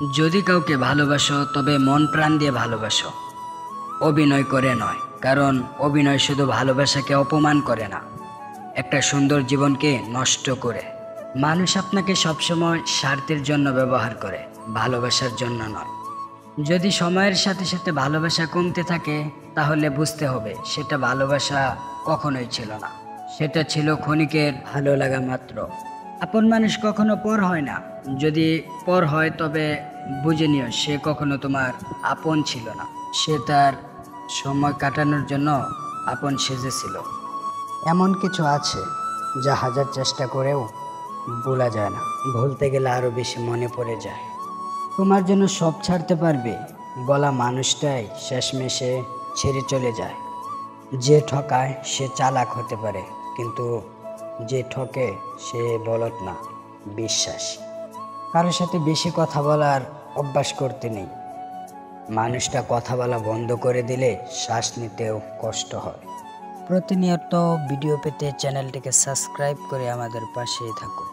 যদি কাউকে ভালোবাসো তবে মন প্রাণ দিয়ে ভালোবাসো, অভিনয় করে নয়। কারণ অভিনয় শুধু ভালোবাসাকে অপমান করে না, একটা সুন্দর জীবনকে নষ্ট করে। মানুষ আপনাকে সবসময় স্বার্থের জন্য ব্যবহার করে, ভালোবাসার জন্য নয়। যদি সময়ের সাথে সাথে ভালোবাসা কমতে থাকে, তাহলে বুঝতে হবে সেটা ভালোবাসা কখনোই ছিল না, সেটা ছিল ক্ষণিকের ভালো লাগা মাত্র। আপন মানুষ কখনো পর হয় না, যদি পর হয় তবে বুঝে নিও সে কখনো তোমার আপন ছিল না, সে তার সময় কাটানোর জন্য আপন সেজেছিল। এমন কিছু আছে যা হাজার চেষ্টা করেও ভোলা যায় না, ভুলতে গেলে আরো বেশি মনে পড়ে যায়। তোমার জন্য সব ছাড়তে পারবে বলা মানুষটাই শেষমেশে ছেড়ে চলে যায়। যে ঠকায় সে চালাক হতে পারে, কিন্তু যে ঠকে সে বলদ না, বিশ্বাস। কারোর সাথে বেশি কথা বলার অভ্যাস করতে নেই, মানুষটা কথা বলা বন্ধ করে দিলে শ্বাস নিতেও কষ্ট হয়। প্রতিনিয়ত ভিডিও পেতে চ্যানেলটিকে সাবস্ক্রাইব করে আমাদের পাশেই থাকুন।